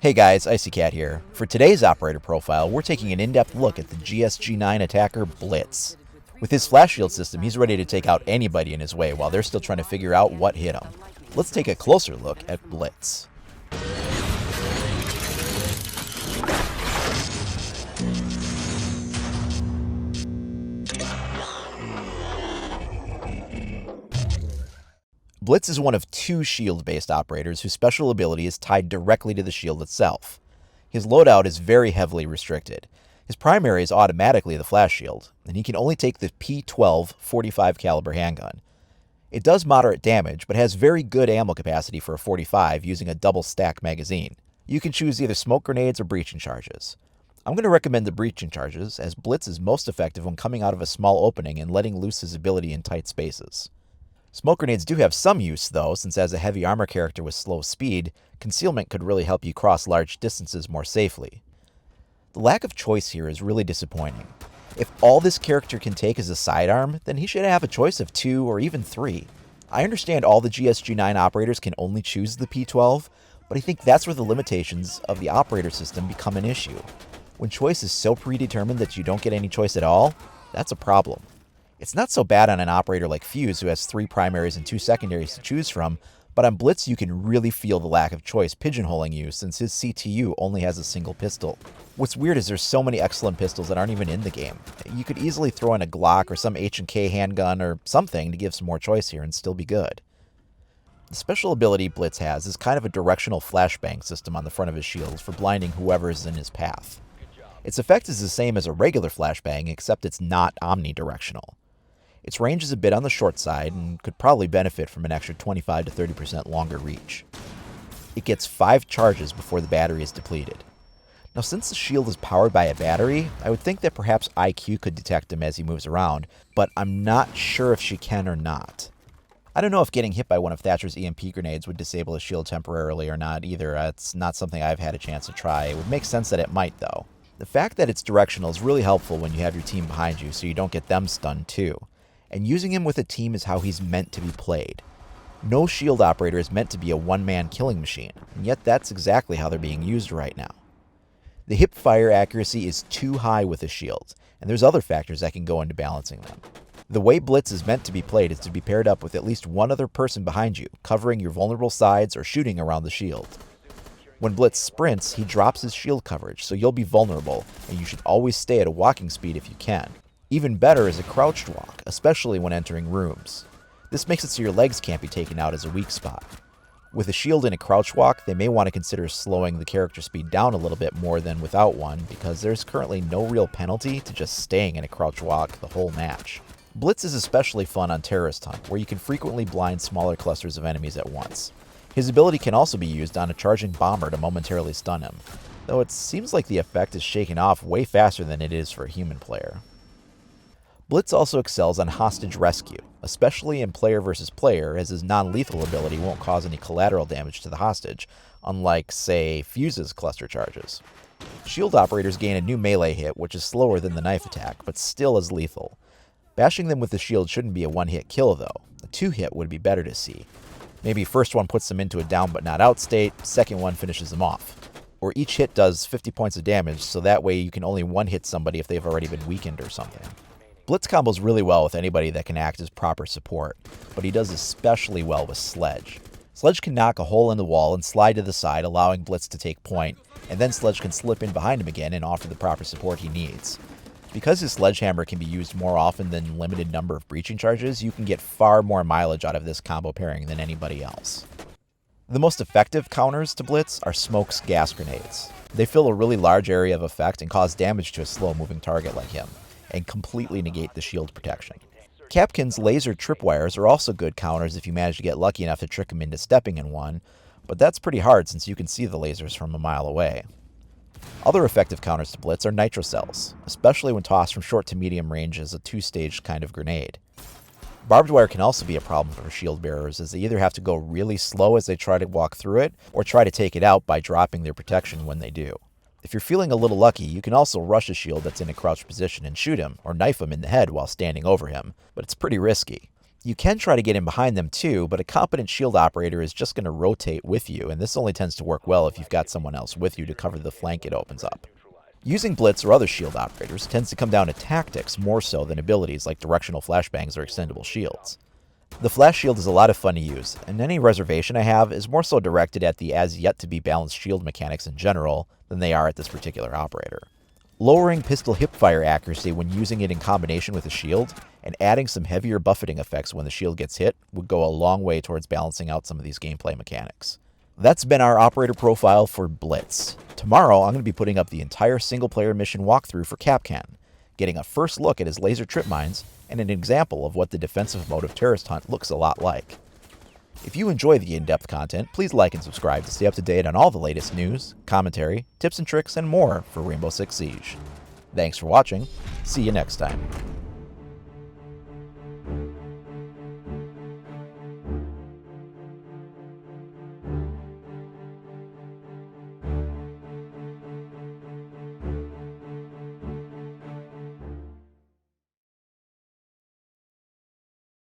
Hey guys, Icy Cat here. For today's operator profile, we're taking an in-depth look at the GSG-9 attacker Blitz. With his flash shield system, he's ready to take out anybody in his way while they're still trying to figure out what hit him. Let's take a closer look at Blitz. Blitz is one of two shield-based operators whose special ability is tied directly to the shield itself. His loadout is very heavily restricted. His primary is automatically the flash shield, and he can only take the P12 45 caliber handgun. It does moderate damage, but has very good ammo capacity for a 45 using a double stack magazine. You can choose either smoke grenades or breaching charges. I'm going to recommend the breaching charges, as Blitz is most effective when coming out of a small opening and letting loose his ability in tight spaces. Smoke grenades do have some use, though, since as a heavy armor character with slow speed, concealment could really help you cross large distances more safely. The lack of choice here is really disappointing. If all this character can take is a sidearm, then he should have a choice of 2 or even 3. I understand all the GSG-9 operators can only choose the P12, but I think that's where the limitations of the operator system become an issue. When choice is so predetermined that you don't get any choice at all, that's a problem. It's not so bad on an operator like Fuse, who has 3 primaries and 2 secondaries to choose from, but on Blitz you can really feel the lack of choice pigeonholing you since his CTU only has a single pistol. What's weird is there's so many excellent pistols that aren't even in the game. You could easily throw in a Glock or some H&K handgun or something to give some more choice here and still be good. The special ability Blitz has is kind of a directional flashbang system on the front of his shield for blinding whoever is in his path. Its effect is the same as a regular flashbang, except it's not omnidirectional. Its range is a bit on the short side and could probably benefit from an extra 25 to 30% longer reach. It gets 5 charges before the battery is depleted. Now, since the shield is powered by a battery, I would think that perhaps IQ could detect him as he moves around, but I'm not sure if she can or not. I don't know if getting hit by one of Thatcher's EMP grenades would disable his shield temporarily or not either. It's not something I've had a chance to try. It would make sense that it might, though. The fact that it's directional is really helpful when you have your team behind you so you don't get them stunned too. And using him with a team is how he's meant to be played. No shield operator is meant to be a one-man killing machine, and yet that's exactly how they're being used right now. The hip fire accuracy is too high with the shield, and there's other factors that can go into balancing them. The way Blitz is meant to be played is to be paired up with at least one other person behind you, covering your vulnerable sides or shooting around the shield. When Blitz sprints, he drops his shield coverage, so you'll be vulnerable, and you should always stay at a walking speed if you can. Even better is a crouched walk, especially when entering rooms. This makes it so your legs can't be taken out as a weak spot. With a shield in a crouch walk, they may want to consider slowing the character speed down a little bit more than without one, because there's currently no real penalty to just staying in a crouch walk the whole match. Blitz is especially fun on Terrorist Hunt, where you can frequently blind smaller clusters of enemies at once. His ability can also be used on a charging bomber to momentarily stun him, though it seems like the effect is shaken off way faster than it is for a human player. Blitz also excels on hostage rescue, especially in player versus player, as his non-lethal ability won't cause any collateral damage to the hostage, unlike, say, Fuse's cluster charges. Shield operators gain a new melee hit, which is slower than the knife attack, but still is lethal. Bashing them with the shield shouldn't be a one-hit kill, though. A 2-hit would be better to see. Maybe first one puts them into a down but not out state, second one finishes them off. Or each hit does 50 points of damage, so that way you can only one-hit somebody if they've already been weakened or something. Blitz combos really well with anybody that can act as proper support, but he does especially well with Sledge. Sledge can knock a hole in the wall and slide to the side, allowing Blitz to take point, and then Sledge can slip in behind him again and offer the proper support he needs. Because his sledgehammer can be used more often than limited number of breaching charges, you can get far more mileage out of this combo pairing than anybody else. The most effective counters to Blitz are Smoke's gas grenades. They fill a really large area of effect and cause damage to a slow-moving target like him, and completely negate the shield protection. Kapkan's laser tripwires are also good counters if you manage to get lucky enough to trick him into stepping in one, but that's pretty hard since you can see the lasers from a mile away. Other effective counters to Blitz are nitro cells, especially when tossed from short to medium range as a 2-stage kind of grenade. Barbed wire can also be a problem for shield bearers, as they either have to go really slow as they try to walk through it, or try to take it out by dropping their protection when they do. If you're feeling a little lucky, you can also rush a shield that's in a crouched position and shoot him, or knife him in the head while standing over him, but it's pretty risky. You can try to get in behind them too, but a competent shield operator is just going to rotate with you, and this only tends to work well if you've got someone else with you to cover the flank it opens up. Using Blitz or other shield operators tends to come down to tactics more so than abilities like directional flashbangs or extendable shields. The flash shield is a lot of fun to use, and any reservation I have is more so directed at the as-yet-to-be balanced shield mechanics in general than they are at this particular operator. Lowering pistol hipfire accuracy when using it in combination with a shield, and adding some heavier buffeting effects when the shield gets hit would go a long way towards balancing out some of these gameplay mechanics. That's been our operator profile for Blitz. Tomorrow, I'm going to be putting up the entire single-player mission walkthrough for Kapkan, getting a first look at his laser trip mines, and an example of what the defensive mode of Terrorist Hunt looks a lot like. If you enjoy the in-depth content, please like and subscribe to stay up to date on all the latest news, commentary, tips and tricks, and more for Rainbow Six Siege. Thanks for watching. See you next time.